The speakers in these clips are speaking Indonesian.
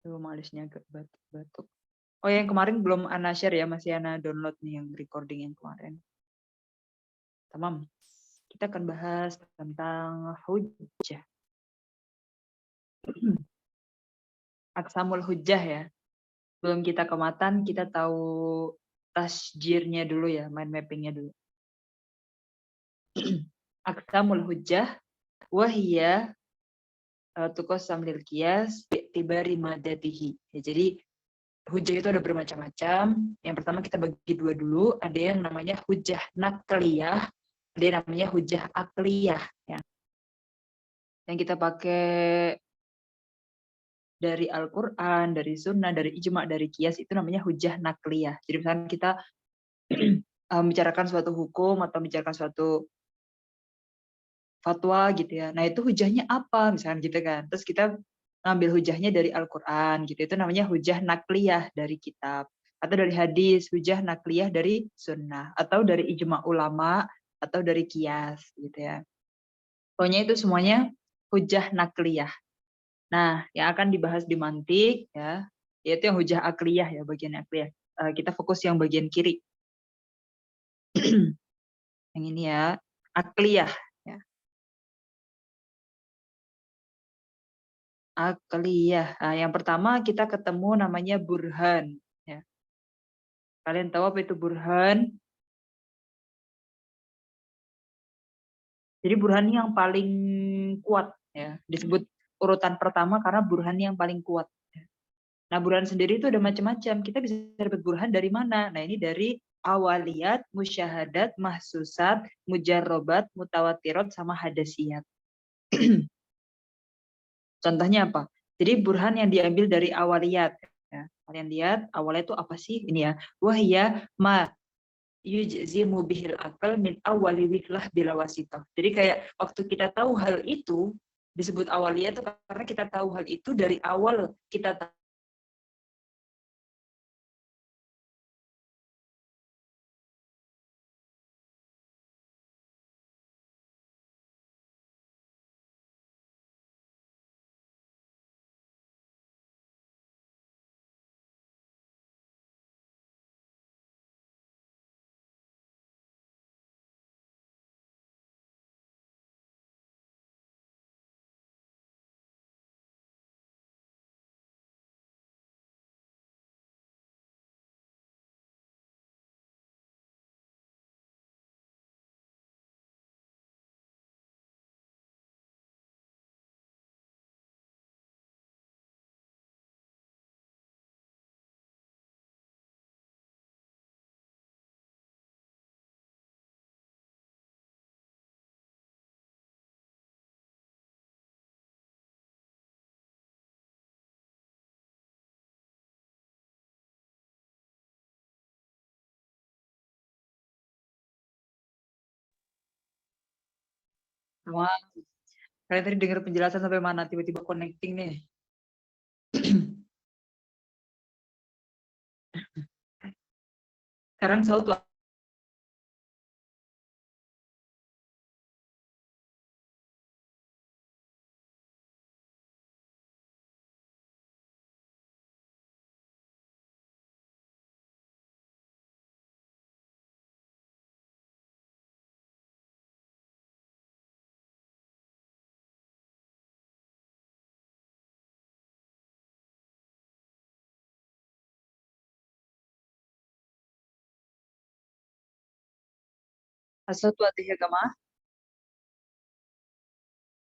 Tuh malisnya agak batuk-batuk. Oh, yang kemarin belum Ana share ya, masih Ana download nih yang recording yang kemarin. Tamam. Kita akan bahas tentang hujjah. Aksamul hujjah ya. Sebelum kita ke matan, kita tahu tasjirnya dulu ya, mind mappingnya dulu. Aksamul hujjah wahiyya tuqassam lil qiyas bi'tibari madatihi. Ya, jadi hujjah itu ada bermacam-macam. Yang pertama kita bagi dua dulu, ada yang namanya hujjah nakliyah, ada yang namanya hujjah akliyah ya. Yang kita pakai dari Al-Qur'an, dari sunnah, dari ijma', dari qiyas itu namanya hujjah nakliyah. Jadi misalnya kita membicarakan suatu hukum atau membicarakan suatu fatwa gitu ya. Nah, itu hujahnya apa misalnya gitu kan. Terus kita ngambil hujahnya dari Al-Qur'an gitu. Itu namanya hujah nakliyah dari kitab, atau dari hadis, hujah nakliyah dari sunnah, atau dari ijma' ulama, atau dari qiyas gitu ya. Pokoknya itu semuanya hujah nakliyah. Nah, yang akan dibahas di mantik ya, yaitu yang hujah akliyah ya, bagian akliyah. Kita fokus yang bagian kiri. Yang ini ya, akliyah ya. Akliyah. Nah, yang pertama kita ketemu namanya burhan. Ya. Kalian tahu apa itu burhan? Jadi burhan yang paling kuat. Ya. Disebut urutan pertama karena burhan yang paling kuat. Nah, burhan sendiri itu ada macam-macam. Kita bisa dapat burhan dari mana? Nah, ini dari awaliyat, musyahadat, mahsusat, mujarrobat, mutawatirat, sama hadasiyat. Contohnya apa? Jadi burhan yang diambil dari awaliyat. Ya. Kalian lihat awalnya itu apa sih? Ini ya. Wahya ma yujzimu bihil akal min awali wihlah bila wasitoh. Jadi kayak waktu kita tahu hal itu, disebut awaliyat itu karena kita tahu hal itu dari awal kita tahu. Wah, kalian tadi dengar penjelasan sampai mana? Tiba-tiba connecting nih. Sekarang Saud satu hati agama.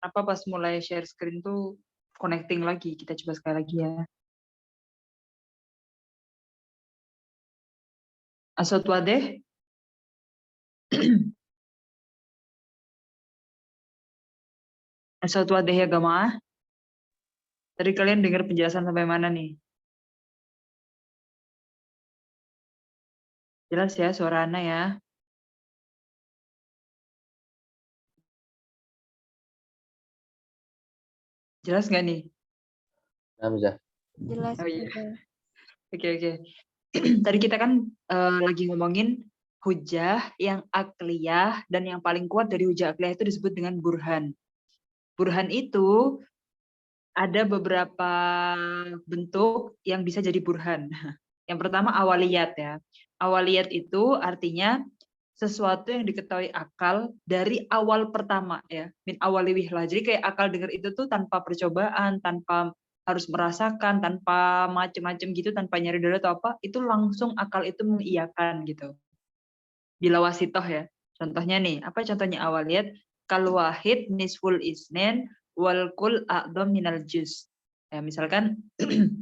Apa pas mulai share screen tuh connecting lagi? Kita coba sekali lagi ya. Asot wadeh. Asot wadeh ya gamaah. Tadi kalian dengar penjelasan sampai mana nih? Jelas ya suara Ana ya. Jelas nggak nih? Hamzah. Jelas. Oh iya. Oke, oke. Tadi kita kan lagi ngomongin hujah yang akliyah, dan yang paling kuat dari hujah akliyah itu disebut dengan burhan. Burhan itu ada beberapa bentuk yang bisa jadi burhan. Yang pertama awaliyat ya. Awaliyat itu artinya sesuatu yang diketahui akal dari awal pertama ya, min awali wihlah. Jadi kayak akal dengar itu tuh tanpa percobaan, tanpa harus merasakan, tanpa macem-macem gitu, tanpa nyari dulu atau apa, itu langsung akal itu mengiyakan gitu. Bila wasitoh ya. Contohnya nih, apa contohnya awaliyat? Kal wahid nisful isnen wal kul a'dham minal juz. Ya, misalkan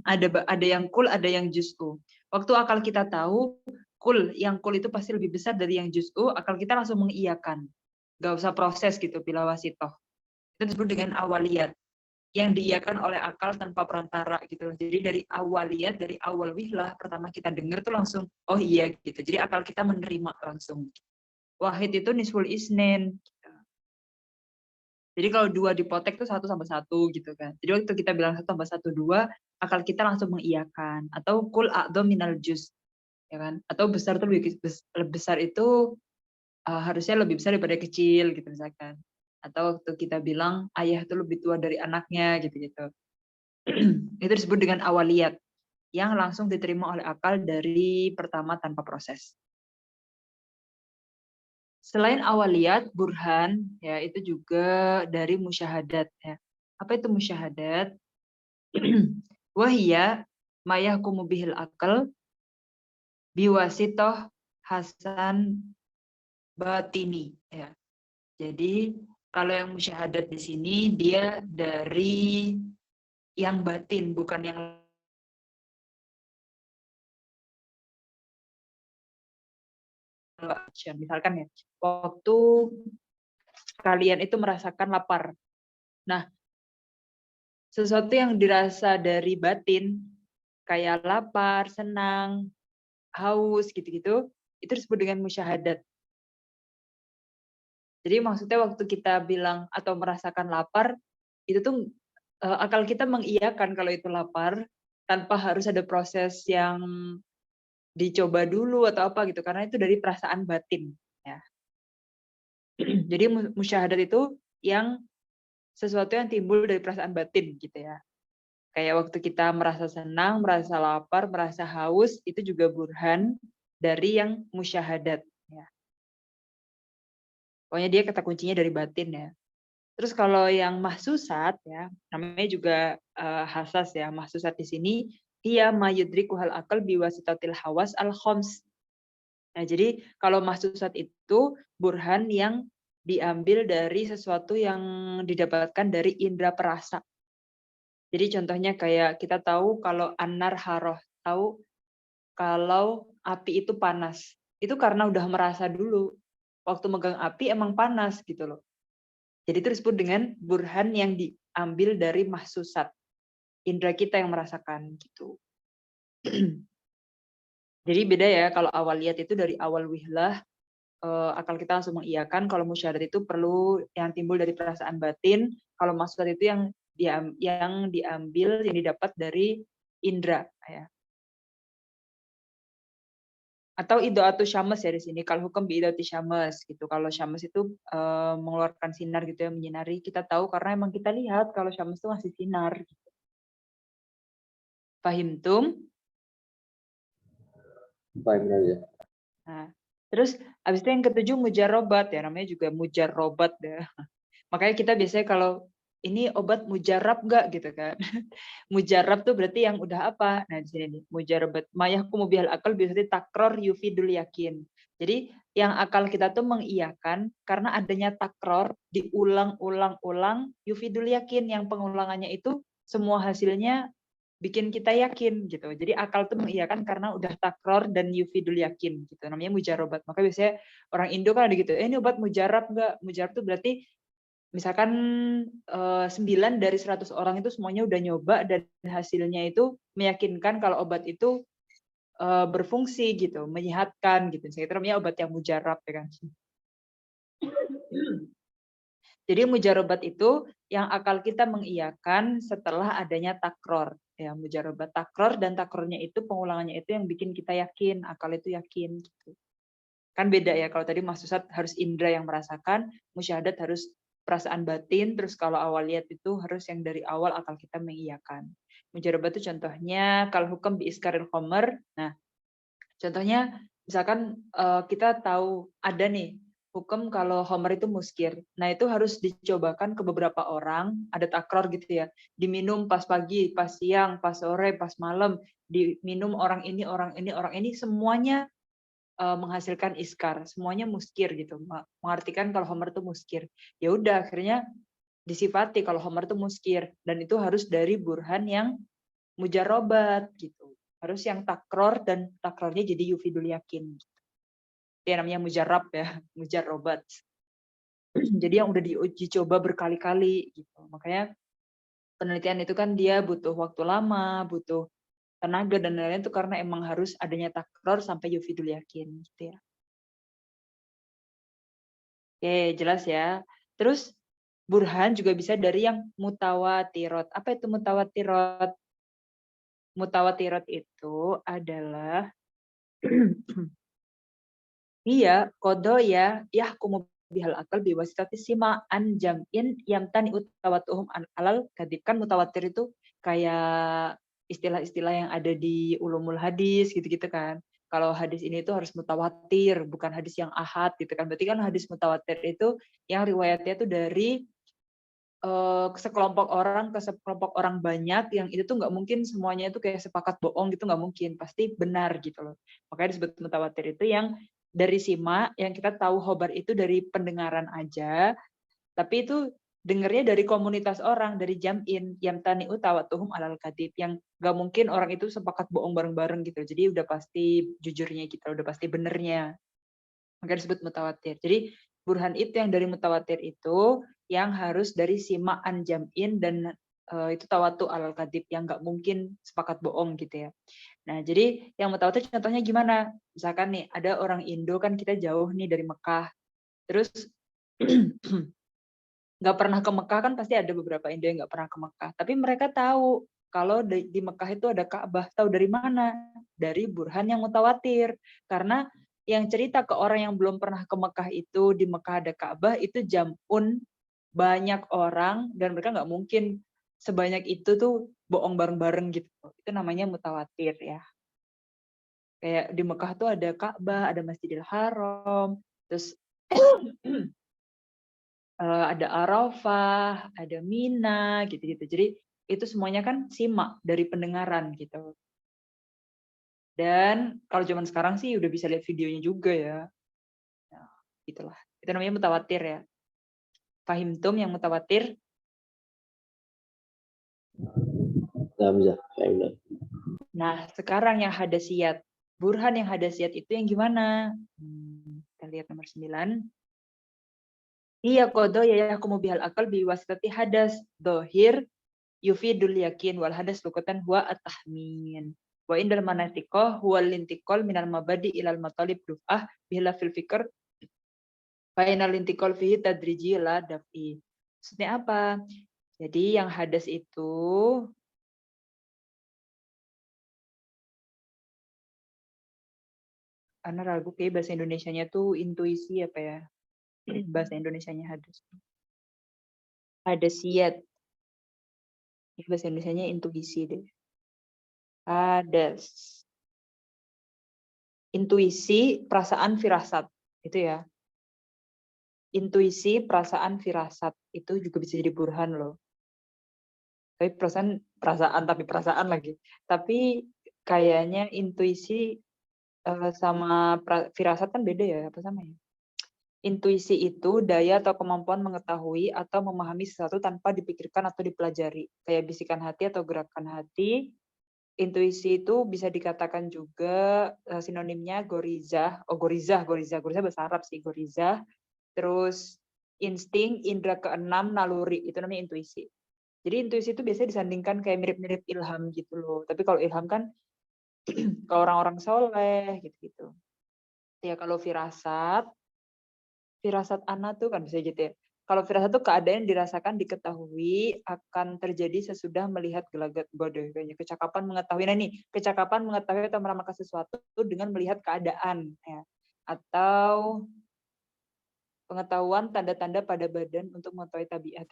ada yang kul, ada yang juz'u. Waktu akal kita tahu kul, yang kul itu pasti lebih besar dari yang juz'u, akal kita langsung mengiyakan. Gak usah proses gitu, bila wasitoh. Itu disebut dengan awaliyat. Yang diiyakan oleh akal tanpa perantara gitu. Jadi dari awaliyat, dari awal wihlah, pertama kita dengar tuh langsung, oh iya gitu. Jadi akal kita menerima langsung. Wahid itu nisful isnen. Jadi kalau 2 dipotek tuh 1/1 gitu kan. Jadi waktu kita bilang 1/1, 2, akal kita langsung mengiyakan. Atau kul a'dham minal juz, ya kan? Atau besar tuh lebih besar itu harusnya lebih besar daripada kecil gitu misalkan. Atau waktu kita bilang ayah itu lebih tua dari anaknya gitu-gitu. Itu disebut dengan awaliyat yang langsung diterima oleh akal dari pertama tanpa proses. Selain awaliyat, burhan ya itu juga dari musyahadat ya. Apa itu musyahadat? Wahia mayahkumu bihil akal biwasitoh hasan batini ya. Jadi kalau yang musyahadat di sini dia dari yang batin, bukan yang misalkan ya. Waktu kalian itu merasakan lapar. Nah, sesuatu yang dirasa dari batin, kayak lapar, senang, haus, gitu-gitu, itu disebut dengan musyahadat. Jadi maksudnya waktu kita bilang atau merasakan lapar, itu tuh akal kita mengiyakan kalau itu lapar, tanpa harus ada proses yang dicoba dulu atau apa gitu, karena itu dari perasaan batin. Ya. Jadi musyahadat itu yang sesuatu yang timbul dari perasaan batin gitu ya. Kayak waktu kita merasa senang, merasa lapar, merasa haus, itu juga burhan dari yang musyahadat. Ya. Pokoknya dia kata kuncinya dari batin ya. Terus kalau yang mahsusat ya, namanya juga hasas ya. Mahsusat di sini dia mayudriku hal akal biwasitatil hawas al khoms. Nah, jadi kalau mahsusat itu burhan yang diambil dari sesuatu yang didapatkan dari indera perasa. Jadi contohnya kayak kita tahu kalau anar haroh, tahu kalau api itu panas. Itu karena udah merasa dulu. Waktu megang api emang panas gitu loh. Jadi itu disebut dengan burhan yang diambil dari mahsusat. Indra kita yang merasakan gitu. Jadi beda ya, kalau awaliyat itu dari awal wihlah, akal kita langsung mengiyakan. Kalau musyahadat itu perlu yang timbul dari perasaan batin. Kalau mahsusat itu yang diambil, yang didapat dari indra. Ya. Atau idoatu syams ya di sini. Kalau hukum bi idoati syams gitu. Kalau syams itu mengeluarkan sinar gitu ya, menyinari. Kita tahu karena emang kita lihat kalau syams itu ngasih sinar. Gitu. Fahimtum? Paham aja. Nah, terus habis itu yang ketujuh mujarobat ya, namanya juga mujarobat ya. Makanya kita biasanya kalau ini obat mujarab nggak gitu kan. Mujarab tuh berarti yang udah apa? Nah, di sini nih, mujarobat mayahkumu bihal akal biasanya takror yufidul yakin. Jadi yang akal kita tuh mengiyakan karena adanya takror diulang-ulang-ulang yufidul yakin, yang pengulangannya itu semua hasilnya bikin kita yakin gitu. Jadi akal tuh mengiyakan karena udah takror dan yufidul yakin gitu. Namanya mujarobat. Maka biasanya orang Indo kan ada gitu, ini obat mujarab nggak? Mujarab tuh berarti misalkan 9 dari 100 orang itu semuanya udah nyoba dan hasilnya itu meyakinkan kalau obat itu berfungsi gitu, menyehatkan gitu. Itu namanya obat yang mujarab ya kan. Jadi mujarobat itu yang akal kita mengiyakan setelah adanya takror. Ya, mujarobat takror, dan takrornya itu pengulangannya itu yang bikin kita yakin, akal itu yakin. Gitu. Kan beda ya, kalau tadi mahsusat harus indra yang merasakan, musyahadat harus perasaan batin, terus kalau awaliyat itu harus yang dari awal akal kita mengiyakan. Mujarabah itu contohnya kalau hukum bi iskaril khomer. Nah, contohnya misalkan kita tahu ada nih hukum kalau homer itu muskir. Nah, itu harus dicobakan ke beberapa orang, ada takror gitu ya. Diminum pas pagi, pas siang, pas sore, pas malam, diminum orang ini, orang ini, orang ini, semuanya menghasilkan iskar, semuanya muskir gitu. Mengartikan kalau homer itu muskir. Ya udah akhirnya disifati kalau homer itu muskir, dan itu harus dari burhan yang mujarobat gitu. Harus yang takror, dan takrornya jadi yufidul yakin. Itu namanya mujarab ya, mujarobat. Jadi yang udah diuji coba berkali-kali gitu. Makanya penelitian itu kan dia butuh waktu lama, butuh tenaga dan lain-lain itu karena emang harus adanya takror sampai yufidul yakin gitu ya. Oke, jelas ya. Terus burhan juga bisa dari yang mutawatirot. Apa itu mutawatirot? Mutawatirot itu adalah iya, kodo ya, yahkumu bihal akal biwasitati sima an jam'in yamtani utawatuhum alal kadib. Kan mutawatir itu kayak istilah-istilah yang ada di ulumul hadis gitu-gitu kan. Kalau hadis ini tuh harus mutawatir, bukan hadis yang ahad gitu kan. Berarti kan hadis mutawatir itu yang riwayatnya tuh dari sekelompok orang ke sekelompok orang banyak, yang itu tuh nggak mungkin semuanya itu kayak sepakat bohong gitu, nggak mungkin, pasti benar gitu loh. Makanya disebut mutawatir itu yang dari sima, yang kita tahu khobar itu dari pendengaran aja, tapi itu dengernya dari komunitas orang, dari jam'in, yang tani utawatuhum alal kadib, yang nggak mungkin orang itu sepakat bohong bareng-bareng gitu. Jadi udah pasti jujurnya kita, udah pasti benernya. Makanya disebut mutawatir. Jadi burhan itu yang dari mutawatir itu yang harus dari simaan jam'in, dan itu tawatu alal kadib, yang nggak mungkin sepakat bohong gitu ya. Nah, jadi yang mutawatir contohnya gimana? Misalkan nih ada orang Indo, kan kita jauh nih dari Mekah. Terus nggak pernah ke Mekah, kan pasti ada beberapa Indo yang nggak pernah ke Mekah. Tapi mereka tahu kalau di Mekah itu ada Ka'bah. Tahu dari mana? Dari burhan yang mutawatir. Karena yang cerita ke orang yang belum pernah ke Mekah itu di Mekah ada Ka'bah itu jamun, banyak orang, dan mereka nggak mungkin sebanyak itu tuh bohong bareng-bareng gitu. Itu namanya mutawatir ya. Kayak di Mekah tuh ada Ka'bah, ada Masjidil Haram, terus ada Arafah, ada Mina, gitu-gitu. Jadi itu semuanya kan simak dari pendengaran gitu. Dan kalau zaman sekarang sih udah bisa lihat videonya juga ya. Nah, gitulah. Itu namanya mutawatir ya. Fahim tum yang mutawatir. Hamzah, Hamzah. Nah, sekarang yang hadasiyat. Burhan yang hadasiyat itu yang gimana? Kita lihat nomor 9. Iya kodo ya yakumu bihal akal biwasitati hadas dohir yufidul yakin wal hadas lukatan huwa at-tahmin. Wa indal manatiqah huwa lintiqal minal mabadi ilal matalib duf'ah bihla fil fikr fa inal lintiqal fihi tadriji la daf'i. Maksudnya apa? Jadi yang hadas itu karena ragu kayak bahasa Indonesianya tuh intuisi apa ya? Bahasa Indonesianya hadas. Hadasiyat. Bahasa Indonesianya intuisi deh. Hadas. Intuisi, perasaan, firasat. Itu ya. Intuisi, perasaan, firasat. Itu juga bisa jadi burhan loh. Tapi perasaan lagi. Tapi kayaknya intuisi sama firasat kan beda ya, apa sama ya? Intuisi itu daya atau kemampuan mengetahui atau memahami sesuatu tanpa dipikirkan atau dipelajari. Kayak bisikan hati atau gerakan hati. Intuisi itu bisa dikatakan juga sinonimnya gorizah. Oh, gorizah bahasa Arab sih, gorizah. Terus insting, indera keenam, naluri, itu namanya intuisi. Jadi intuisi itu biasanya disandingkan kayak mirip-mirip ilham gitu loh. Tapi kalau ilham kan ke orang-orang soleh gitu-gitu. Ya kalau firasat ana tuh kan bisa gitu ya. Kalau firasat tuh keadaan yang dirasakan, diketahui akan terjadi sesudah melihat gelagat bodoh. Kecakapan mengetahui, nah nih, kecakapan mengetahui atau meramalkan sesuatu dengan melihat keadaan. Ya. Atau pengetahuan tanda-tanda pada badan untuk mengetahui tabiat.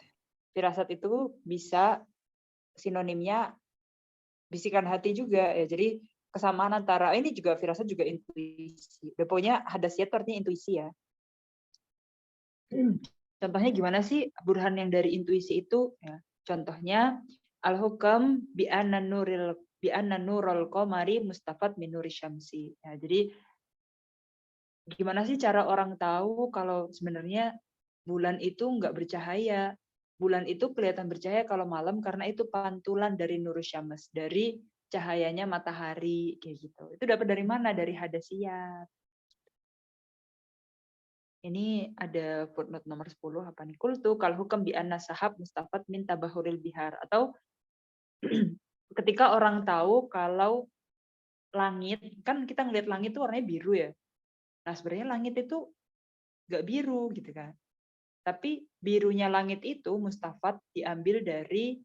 Firasat itu bisa sinonimnya bisikan hati juga ya. Jadi kesamaan antara ini juga firasat juga intuisi. Udah pokoknya hadasiyat itu artinya intuisi ya. Contohnya gimana sih burhan yang dari intuisi itu? Ya. Contohnya al-hukam bi anna nurul qamari mustafad min nuri syamsi. Ya, jadi gimana sih cara orang tahu kalau sebenarnya bulan itu nggak bercahaya? Bulan itu kelihatan bercahaya kalau malam karena itu pantulan dari nur syams, dari cahayanya matahari kayak gitu. Itu dapat dari mana? Dari hadasiyat. Ini ada footnote nomor 10 apa nih? Kultu kal hukam bi anna sahab mustafad min tabahuril bihar, atau ketika orang tahu kalau langit, kan kita ngelihat langit itu warnanya biru ya. Nah, sebenarnya langit itu nggak biru gitu kan. Tapi birunya langit itu mustafad diambil dari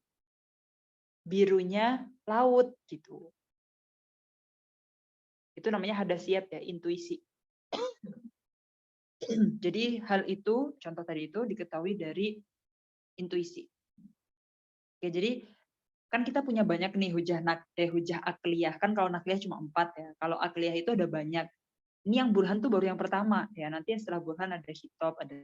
birunya laut gitu. Itu namanya hadasiyat ya, intuisi. Jadi hal itu, contoh tadi itu diketahui dari intuisi. Oke, jadi kan kita punya banyak nih hujah akliyah. Kan kalau nakliyah cuma 4 ya. Kalau akliyah itu ada banyak. Ini yang burhan tuh baru yang pertama ya. Nanti yang setelah burhan ada khitab, ada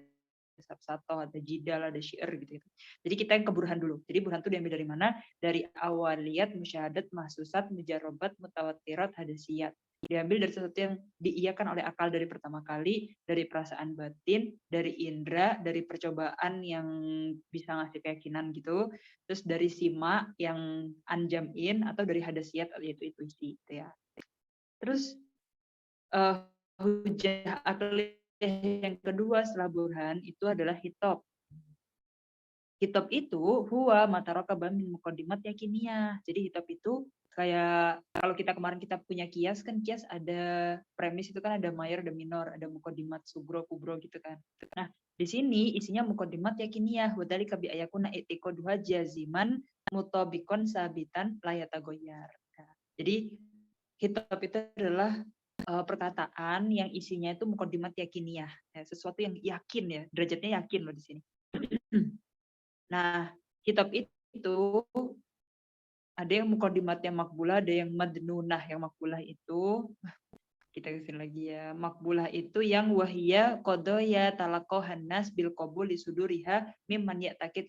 sabsatoh, ada jidal, ada syair gitu. Jadi kita yang ke burhan dulu. Jadi burhan itu diambil dari mana? Dari awaliyat, musyahadat, mahsusat, mujarobat, mutawatirat, hadasiyat. Diambil dari sesuatu yang diiyakan oleh akal dari pertama kali, dari perasaan batin, dari indera, dari percobaan yang bisa ngasih keyakinan gitu, terus dari sima yang anjamin, atau dari hadasiyat yaitu intuisi gitu ya. Terus hujah akliyah yang kedua setelah burhan itu adalah hitop. Hitop itu huwa matarokaba min muqaddimat yakiniyah. Jadi hitop itu kayak kalau kita kemarin kita punya kias, kan kias ada premis itu kan ada mayor, ada minor, ada muqaddimat subro, kubro gitu kan. Nah, di sini isinya muqaddimat yakiniyah, wadhalika bi ayakuna i'tiqaduha jaziman mutabikon sabitan layatagoyar. Nah, jadi hitop itu adalah perkataan yang isinya itu muqaddimat yakiniyah, ya, sesuatu yang yakin ya, derajatnya yakin loh di sini. Nah, kitab itu ada yang muqaddimatnya makbulah, ada yang madnunah. Yang makbulah itu kita kesini lagi ya. Makbulah itu yang wahia qadoya talaqahan nas bil qabul li suduriha mimman ya'taqid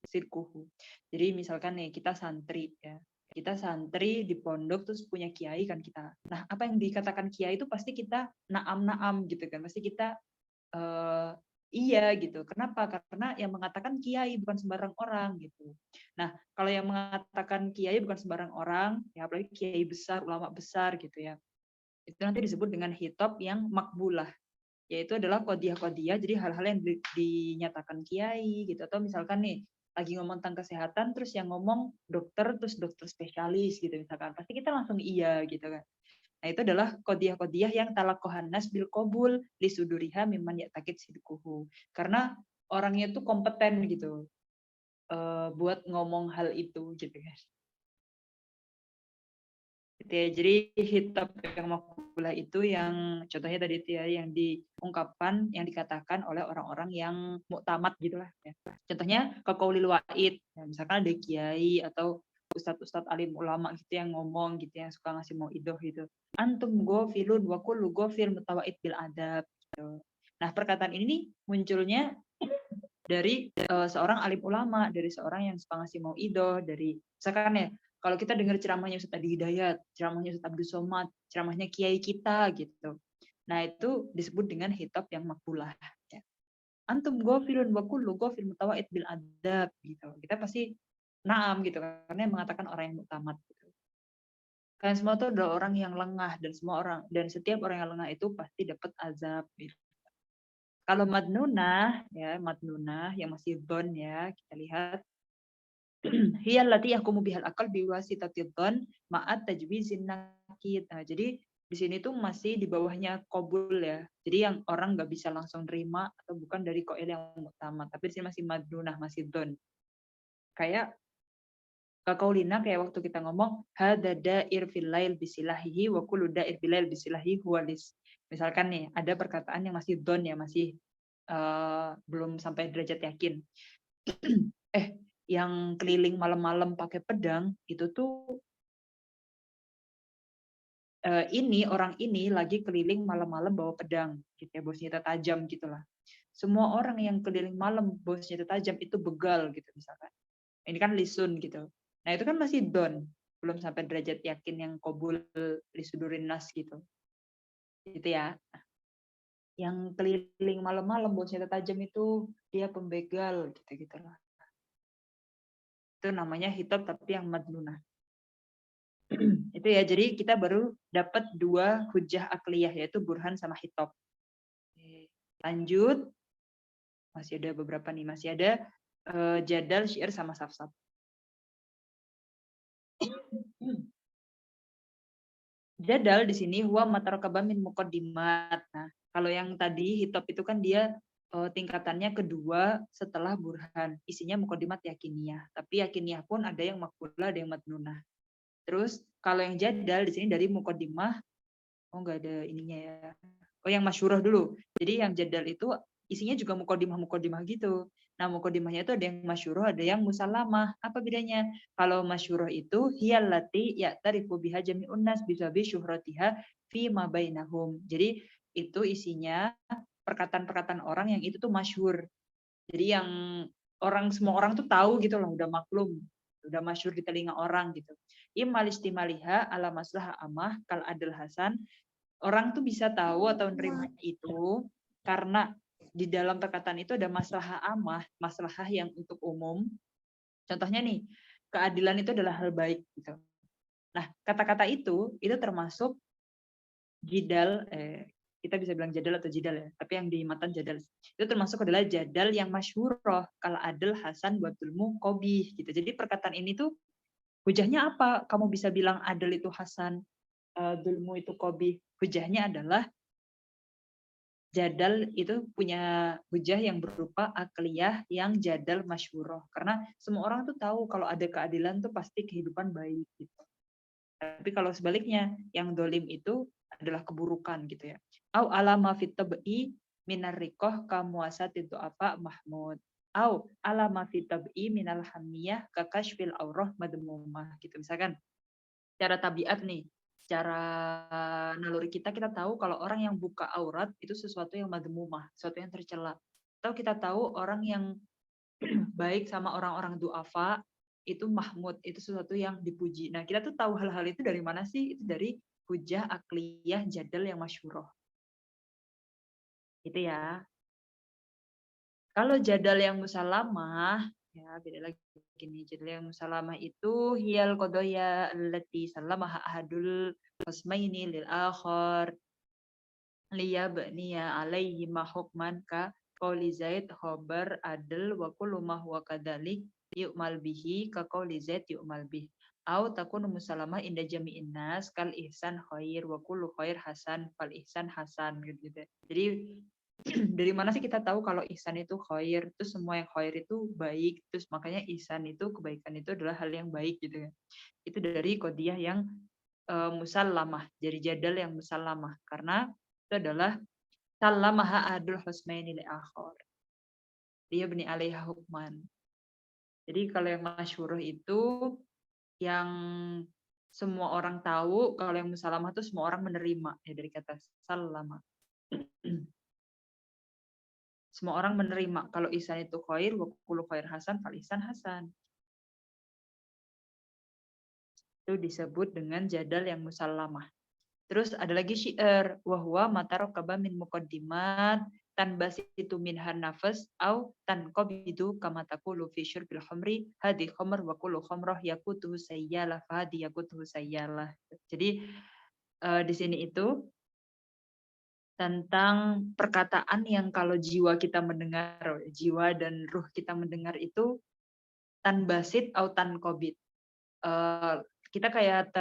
sidquhu. Jadi misalkan nih kita santri ya. Kita santri di pondok terus punya kiai kan kita. Nah, apa yang dikatakan kiai itu pasti kita naam gitu kan. Pasti kita iya gitu. Kenapa? Karena yang mengatakan kiai bukan sembarang orang gitu. Nah, kalau yang mengatakan kiai bukan sembarang orang, ya apalagi kiai besar, ulama besar gitu ya. Itu nanti disebut dengan hitop yang makbulah. Yaitu adalah qadiyah-qadiyah, jadi hal-hal yang dinyatakan kiai gitu. Atau misalkan nih, lagi ngomong tentang kesehatan, terus yang ngomong dokter, terus dokter spesialis gitu misalkan. Pasti kita langsung iya gitu kan. Nah, itu adalah qadiyah-qadiyah yang talaqahan nas bil qabul li suduriha mimman ya'taqid sidquhu. Karena orangnya itu kompeten gitu buat ngomong hal itu gitu kan. Gitu ya. Jadi hitab yang makbulah itu yang contohnya tadi itu ya, yang diungkapkan, yang dikatakan oleh orang-orang yang muktamad gitulah ya. Contohnya kaqaulil wa'id, ya, misalkan ada kiai atau ustadz-ustadz alim ulama gitu yang ngomong gitu, yang suka ngasih mauidhah gitu. Antum ghafilun wa kullu ghafil mutawaid bil adab gitu. Nah, perkataan ini munculnya dari seorang alim ulama, dari seorang yang suka ngasih mauidhah, dari misalkan ya, kalau kita dengar ceramahnya Ustaz Adi Hidayat, ceramahnya Ustaz Abdul Somad, ceramahnya kiai kita gitu. Nah, itu disebut dengan hitab yang makbulah. Ya. Antum ghafilun wa kullu ghafil mutawaid bil adab gitu. Kita pasti naam gitu karena yang mengatakan orang yang muktamad gitu. Kalian semua itu adalah orang yang lengah, dan setiap orang yang lengah itu pasti dapat azab gitu. Kalau madnunah ya, madnunah yang masih dhon ya, kita lihat hiya allati yahkumu bihal aqal biwasitati dhon ma'at tajwizin nakid. Nah, jadi di sini tuh masih di bawahnya qabul ya. Jadi yang orang nggak bisa langsung terima atau bukan dari qail yang muktamad, tapi di sini masih madnunah, masih dhon. Kayak kaqaulina, kayak waktu kita ngomong hada da'ir fil lail bisilahihi wa kullu da'ir fil lail bisilahi huwalis. Misalkan nih ada perkataan yang masih dhon ya, masih belum sampai derajat yakin. Yang keliling malam-malam pakai pedang itu tuh orang ini lagi keliling malam-malam bawa pedang, gitu ya, bawa senjata tajam gitulah. Semua orang yang keliling malam bawa senjata tajam itu begal gitu misalkan. Ini kan lisun gitu. Nah itu kan masih don, belum sampai derajat yakin yang qabul lisudurin nas gitu. Gitu ya. Yang keliling malam-malam bawa senjata tajam itu dia pembegal gitu-gitulah. Itu namanya hitab tapi yang madlunah. Itu ya, jadi kita baru dapat 2 hujjah akliyah yaitu burhan sama hitab. Lanjut, masih ada beberapa nih, masih ada jadal, syair sama safsaf. Jadal di sini huwa matarokaba min muqaddimat. Nah, kalau yang tadi hitab itu kan dia tingkatannya kedua setelah burhan. Isinya muqaddimat yakiniyah. Tapi yakiniyah pun ada yang makbulah, ada yang madnunah. Terus kalau yang jadal di sini dari muqaddimah, enggak ada ininya ya. Yang masyhurah dulu. Jadi yang jadal itu isinya juga muqaddimah gitu. Nah, muqaddimahnya itu ada yang masyhurah, ada yang musallamah. Apa bedanya? Kalau masyhurah itu hiyallati ya'tarifu biha jami'un nas bisabi syuhratiha fi ma bainahum. Jadi itu isinya perkataan-perkataan orang yang itu tuh masyhur. Jadi yang semua orang tuh tahu gitu loh, udah maklum, udah masyhur di telinga orang gitu. Imal istimaliha ala maslahah amah kal adil hasan. Orang tuh bisa tahu atau menerima itu karena di dalam perkataan itu ada maslahah amah, maslahah yang untuk umum. Contohnya nih, keadilan itu adalah hal baik gitu. Nah, kata-kata itu termasuk jidal, kita bisa bilang jadal atau jidal ya, tapi yang di matan jadal. Itu termasuk adalah jadal yang masyhuroh, kalau adil hasan batulmu qobih gitu. Jadi perkataan ini tuh hujahnya apa? Kamu bisa bilang adil itu hasan, dulmu itu qobih. Hujahnya adalah jadal itu punya hujah yang berupa akliyah yang jadal masyhuroh. Karena semua orang tuh tahu kalau ada keadilan tuh pasti kehidupan baik gitu. Tapi kalau sebaliknya, yang dolim itu adalah keburukan gitu ya. Au alama fit tabi'i minar rikoh kamuasa titu apa mahmud. Au alama fit tabi'i minal hamiyah kakashfil aurah madmumah gitu. Misalkan secara tabiat nih, secara naluri kita tahu kalau orang yang buka aurat itu sesuatu yang madmumah, sesuatu yang tercela. Atau kita tahu orang yang baik sama orang-orang duafa itu mahmud, itu sesuatu yang dipuji. Nah, kita tuh tahu hal-hal itu dari mana sih? Itu dari hujah akliyah jadal yang masyhuroh. Itu ya. Kalau jadal yang musalamah, ya beda lagi gini. Jadal yang musalamah itu hiyal qadoya allati sallamaha ahadul husmaini lil akhar liyabniya alaihi ma hukman ka qauli Zaid khabar adl wa kullu ma huwa kadalik yu'mal bihi ka qauli Zaid yu'mal bih au takunu musalamah inda jami'in nas kal ihsan khair wa kullu khair hasan fal ihsan hasan gitu. Jadi dari mana sih kita tahu kalau ihsan itu khair, terus semua yang khair itu baik, terus makanya ihsan itu kebaikan itu adalah hal yang baik gitu ya. Itu dari qadiyah yang musallamah, dari jadal yang musallamah karena itu adalah sallamaha adul husmaini li akhar. Dia bani alaiha hukman. Jadi kalau yang masyhurah itu yang semua orang tahu, kalau yang musallamah itu semua orang menerima ya dari kata sallama. Semua orang menerima kalau ihsan itu khair, wa kullu khair hasan, fal ihsan hasan. Itu disebut dengan jadal yang musallamah. Terus ada lagi syiar, wahwa matarokaba min muqaddimat tanbasitu minhan nafas au tanqabidu kama taqulu fi syurbil khamri hadi khamr wa kullu khamrah yakutuhu sayyalah fa hadi yakutuhu sayyalah. Jadi di sini itu tentang perkataan yang kalau jiwa kita mendengar, jiwa dan ruh kita mendengar itu tanbasit au tanqabid. Kita kayak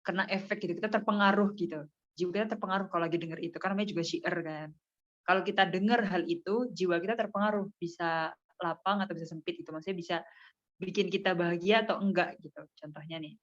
kena efek gitu, kita terpengaruh gitu. Jiwa kita terpengaruh kalau lagi dengar itu, karena namanya juga syiar kan. Kalau kita dengar hal itu, jiwa kita terpengaruh, bisa lapang atau bisa sempit gitu. Maksudnya bisa bikin kita bahagia atau enggak gitu. Contohnya nih.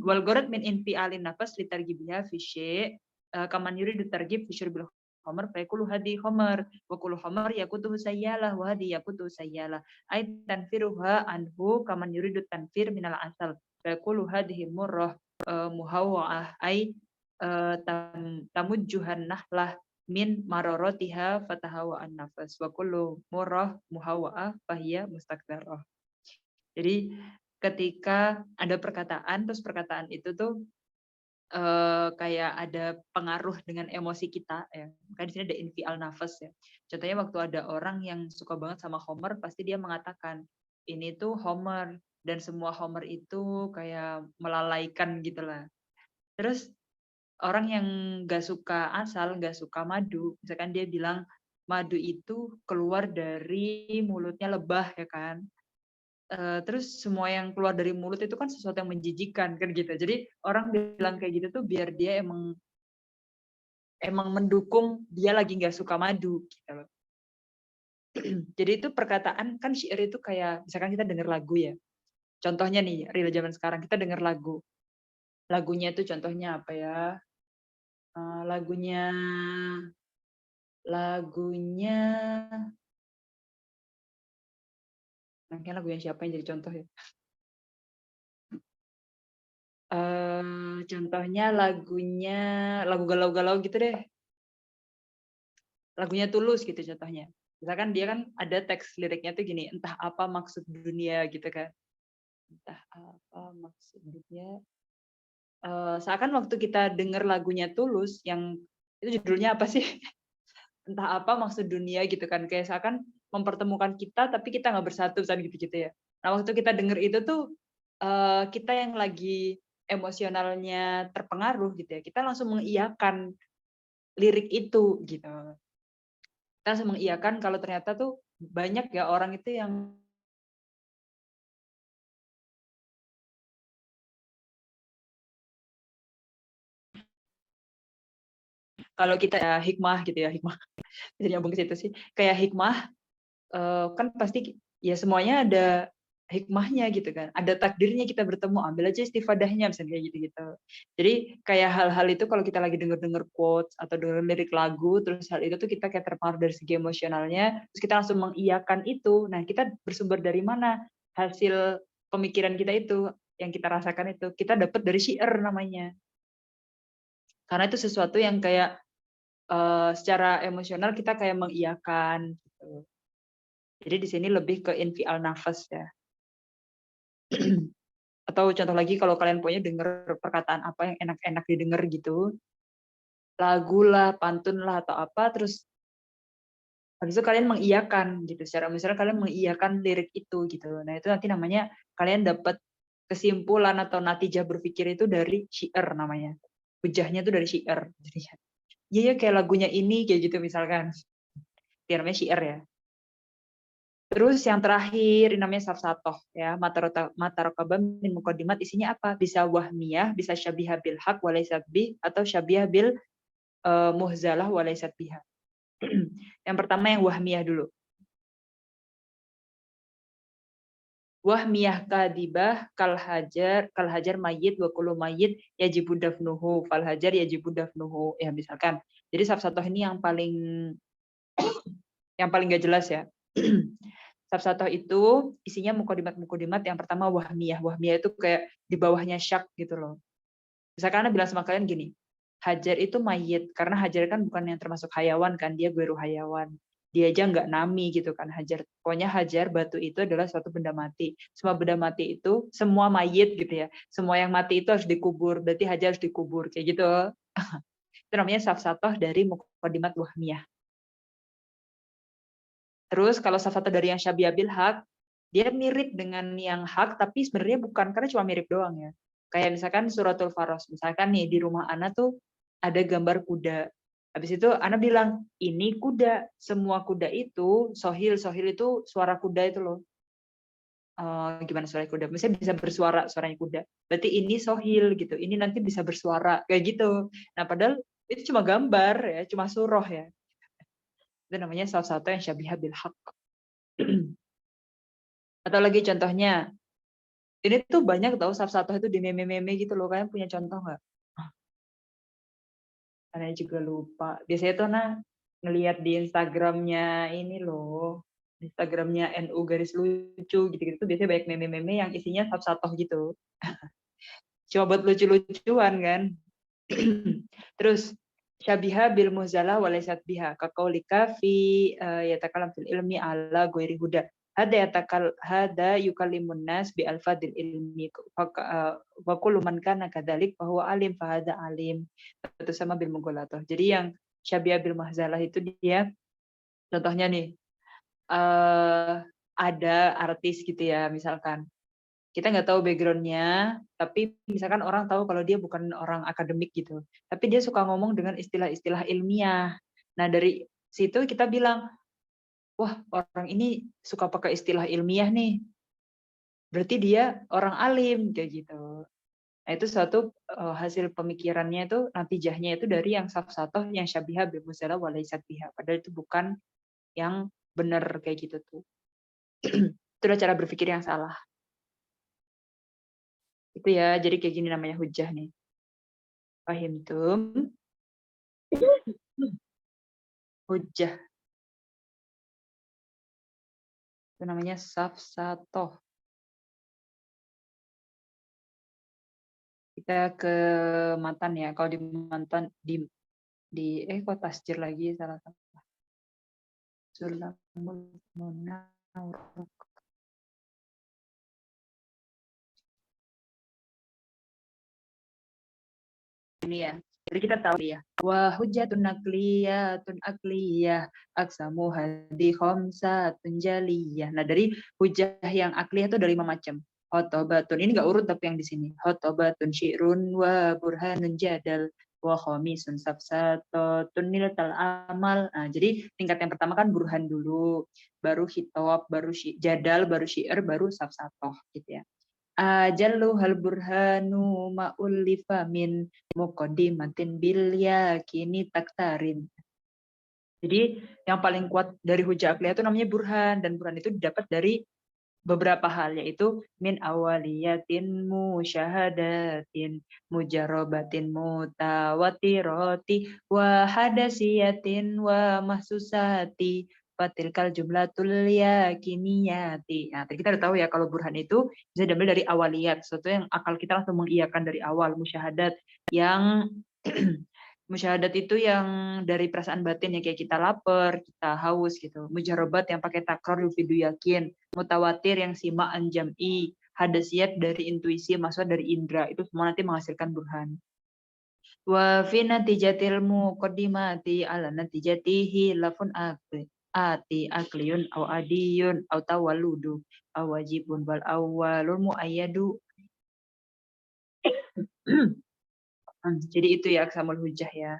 Wal gharad min infi'alin nafas litargibiha fi syai' kaman yuridu targhib fi syurbil khamr fa yaqulu hadi khamr wa kullu khamr yakutuhu sayyalah wa hadi yakutuhu sayyalah ay tanfiruha anhu kaman yuridu tanfir minal asal fa yaqulu hadhihi murrah muhawwa'ah ay tamujjuhan nahlah min mararatiha fatahawa an-nafas wa kullu murrah muhawwa'ah fahiya mustakbarah. Jadi ketika ada perkataan, terus perkataan itu tuh kayak ada pengaruh dengan emosi kita ya. Kan di sini ada infial nafas ya. Contohnya waktu ada orang yang suka banget sama Homer, pasti dia mengatakan ini tuh Homer dan semua Homer itu kayak melalaikan gitulah. Terus orang yang nggak suka asal, nggak suka madu, misalkan dia bilang madu itu keluar dari mulutnya lebah ya kan. Terus semua yang keluar dari mulut itu kan sesuatu yang menjijikan kan gitu. Jadi orang bilang kayak gitu tuh biar dia emang mendukung dia lagi nggak suka madu gitu loh. Jadi itu perkataan kan syair itu kayak misalkan kita denger lagu ya. Contohnya nih real zaman sekarang kita denger lagu. Lagunya itu contohnya apa ya? Lagunya mungkin lagu yang siapa yang jadi contoh ya? Contohnya lagu galau-galau gitu deh. Lagunya Tulus gitu contohnya. Misalkan dia kan ada teks liriknya tuh gini, entah apa maksud dunia gitu kan. Entah apa maksud dunia. Seakan waktu kita denger lagunya Tulus yang itu judulnya apa sih? Entah apa maksud dunia gitu kan. Kayak seakan mempertemukan kita tapi kita nggak bersatu kan gitu-gitu ya. Nah, waktu kita denger itu tuh kita yang lagi emosionalnya terpengaruh gitu ya. Kita langsung mengiyakan lirik itu gitu. Kita langsung mengiyakan kalau ternyata tuh banyak ya orang itu yang kalau kita ya hikmah gitu ya, hikmah bisa nyambung ke situ sih. Kayak hikmah kan pasti ya semuanya ada hikmahnya gitu kan. Ada takdirnya kita bertemu, ambil aja istifadahnya misalnya kayak gitu-gitu. Jadi kayak hal-hal itu kalau kita lagi denger-denger quotes atau denger lirik lagu, terus hal itu tuh kita kayak terpengaruh dari segi emosionalnya, terus kita langsung mengiyakan itu. Nah, kita bersumber dari mana? Hasil pemikiran kita itu, yang kita rasakan itu, kita dapat dari syair namanya. Karena itu sesuatu yang kayak secara emosional kita kayak mengiyakan gitu. Jadi di sini lebih ke infial nafas ya. Atau contoh lagi kalau kalian punya denger perkataan apa yang enak-enak didengar gitu, lagu lah, pantun lah atau apa, terus habis itu kalian mengiyakan gitu. Secara misalnya kalian mengiyakan lirik itu gitu. Nah, itu nanti namanya kalian dapat kesimpulan atau natijah berpikir itu dari syair namanya. Hujahnya itu dari syair. Jadi iya ya kayak lagunya ini kayak gitu misalkan. Itu namanya syair ya. Terus yang terakhir ini namanya safsatoh ya, matarokabah min mukodimat isinya apa? Bisa wahmiyah, bisa syabihah bil haq walaysat bih atau syabihah bil muhzalah walaysat biha. Yang pertama yang wahmiyah dulu. Wahmiyah kadibah kal hajar mayit wa kullu mayit yajibu dafnuhu fal hajar yajibu dafnuhu ya misalkan. Jadi safsatoh ini yang paling gak jelas ya. Safsatoh itu isinya mukodimat yang pertama wahmiyah. Wahmiyah itu kayak di bawahnya syak gitu loh. Misalkan Anda bilang sama kalian gini, Hajar itu mayit, karena Hajar kan bukan yang termasuk hayawan kan, dia gueru hayawan. Dia aja nggak nami gitu kan, Hajar. Pokoknya Hajar, batu itu adalah suatu benda mati. Semua benda mati itu, semua mayit gitu ya. Semua yang mati itu harus dikubur, berarti Hajar harus dikubur, kayak gitu. Itu namanya safsatoh dari mukodimat wahmiyah. Terus kalau safsatoh dari yang syabiabil haq, dia mirip dengan yang hak, tapi sebenarnya bukan, karena cuma mirip doang ya. Kayak misalkan suratul Faros, misalkan nih di rumah Ana tuh ada gambar kuda. Habis itu Ana bilang, ini kuda. Semua kuda itu, sohil itu suara kuda itu loh. Gimana suara kuda? Misalnya bisa bersuara suaranya kuda. Berarti ini sohil gitu. Ini nanti bisa bersuara kayak gitu. Nah padahal itu cuma gambar ya, cuma surah ya. Itu namanya salah satu yang syabihah bil haq. Atau lagi contohnya, ini tuh banyak tahu safsatoh itu di meme-meme gitu loh. Kalian punya contoh nggak? Saya juga lupa. Biasanya tuh ngelihat di Instagramnya ini loh, Instagramnya NU garis lucu gitu-gitu tuh biasanya banyak meme-meme yang isinya satu-satu gitu. Cuma buat lucu-lucuan kan. Terus syabiha bil muzalah walaysat biha kaqaulika fi yatakalam fil ilmi ala ghairi huda. Hada yukallimun nas bi alfadil ilmi wa kullu man kana kadzalik fa huwa alim fa hada alim. Itu sama bil mughalatoh. Jadi yang syabiha bil muzalah itu dia contohnya nih ada artis gitu ya misalkan. Kita nggak tahu background-nya, tapi misalkan orang tahu kalau dia bukan orang akademik gitu. Tapi dia suka ngomong dengan istilah-istilah ilmiah. Nah, dari situ kita bilang, wah orang ini suka pakai istilah ilmiah nih. Berarti dia orang alim, kayak gitu. Nah, itu suatu hasil pemikirannya itu, natijahnya itu dari yang safsatoh, yang syabiha bil muzalah wa laysat biha. Padahal itu bukan yang benar kayak gitu tuh. Itu udah cara berpikir yang salah. Itu ya, jadi kayak gini namanya hujah nih. Pahim tuh? Hujah. Itu namanya safsatoh. Kita ke matan ya. Kalau di matan kok tasjir lagi salah satu. Sulamul Munawwar. Ini ya. Jadi kita tahu ya. Wa hujjatun nakliyatun akliyah aksamu hadi khamsatun jaliyah. Nah, dari hujjah yang akliyah itu dari 5 macam. Hotobatun, ini nggak urut tapi yang di sini. Hotobatun syi'run wa burhanun jadal wa khamisun safsatun niltal amal. Nah, jadi tingkat yang pertama kan burhan dulu, baru hitob, baru jadal, baru syair, baru safsatoh gitu ya. Ajallu hal burhanu ma'ullifa min muqaddimatin bil yakini taktarin. Jadi yang paling kuat dari hujah akliyah itu namanya burhan, dan burhan itu didapat dari beberapa hal, yaitu min awaliyatin musyahadatin mujarrobatin mutawatiroti wa hadasiyatin wa mahsusati fatilkal jumlatul yakiniyati. Nah, tadi kita udah tahu ya kalau burhan itu bisa diambil dari awaliyat, sesuatu yang akal kita langsung mengiyakan dari awal. Musyahadat yang musyahadat itu yang dari perasaan batin, ya kayak kita lapar, kita haus gitu. Mujarobat yang pakai takror yufidu yakin, mutawatir yang simaan jam'i, hadasiyat dari intuisi, maksud dari indra, itu semua nanti menghasilkan burhan. Wa fi natijatil muqaddimati ala natijatihi lafun ati akliyun au adiyun au tawalludu au wajibun wal awwalul muayyadu. Jadi itu ya aksamul hujah ya.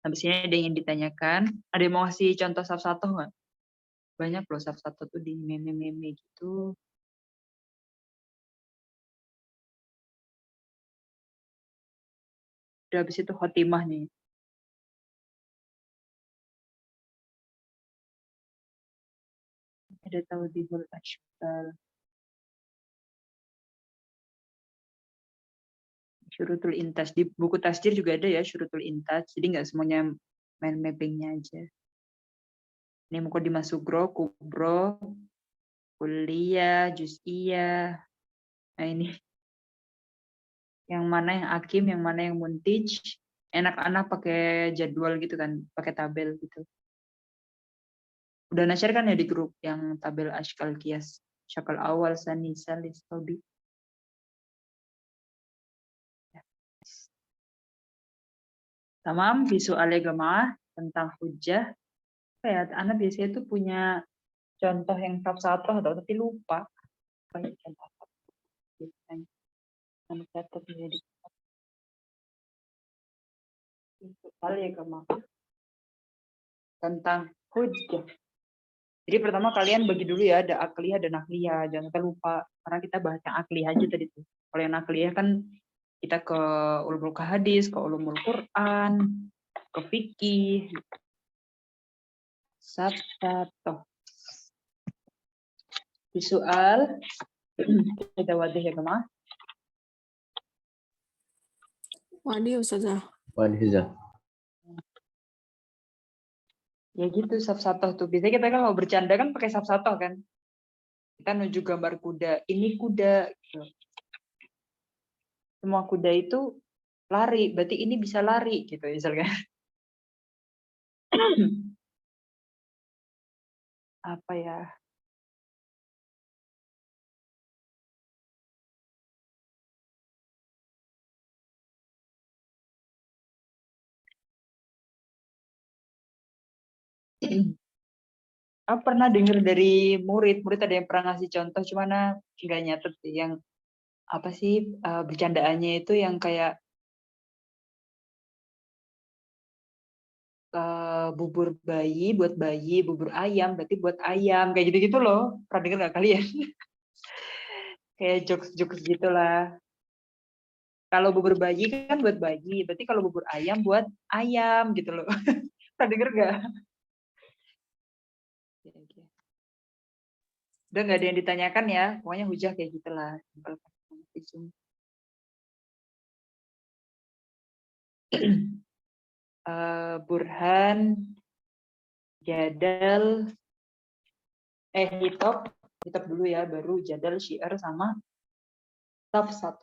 Habis ini ada yang ditanyakan. Ada yang mau ngasih contoh satu-satu nggak? Banyak loh satu-satu tuh di meme-meme gitu. Udah habis itu khotimah nih. Ada tawdihul ashbal. Syurutul intas. Di buku tasjir juga ada ya syurutul intas. Jadi nggak semuanya main mappingnya aja. Ini muqaddimah sugro, kubro, kuliah, juz'iyah. Nah ini. Yang mana yang akim, yang mana yang muntij. Enak-enak pakai jadwal gitu kan, pakai tabel gitu. Udah nashar kan ya di grup yang tabel ashkal kias. Syakal awal, sani, salis, tobi. Tamam, bisu alegama tentang hujah. Kayak anak biasanya tuh punya contoh yang satu atau tapi lupa. Banyak contoh. Anak catat jadi alegama tentang hujah. Jadi pertama kalian bagi dulu ya, ada akliyah dan nakliyah. Jangan sampai lupa, karena kita bahas yang akliyah aja tadi tuh. Kalau yang nakliyah kan kita ke ulumul hadis, ke ulumul Quran, ke fikih, sabtatoh. Di soal kita wadih ya kemah. Wadi Ustazah. Wan Hizah. Ya gitu, safsatoh tuh. Biasanya kita kan mau bercanda kan pakai safsatoh kan. Kita nunjuk gambar kuda. Ini kuda. Gitu. Semua kuda itu lari. Berarti ini bisa lari gitu misalnya. Apa ya? Aku pernah dengar dari murid ada yang pernah ngasih contoh, cuman nggak nyatet sih. Yang apa sih bercandaannya itu yang kayak bubur bayi buat bayi, bubur ayam berarti buat ayam, kayak gitu-gitu loh. Pernah dengar nggak kalian? Kayak jokes-jokes gitulah. Kalau bubur bayi kan buat bayi, berarti kalau bubur ayam buat ayam gitu loh. Pernah denger nggak? Udah nggak ada yang ditanyakan ya, pokoknya hujah kayak gitulah. Burhan, jadal, hitop dulu ya, baru jadal, syiar sama tafsat.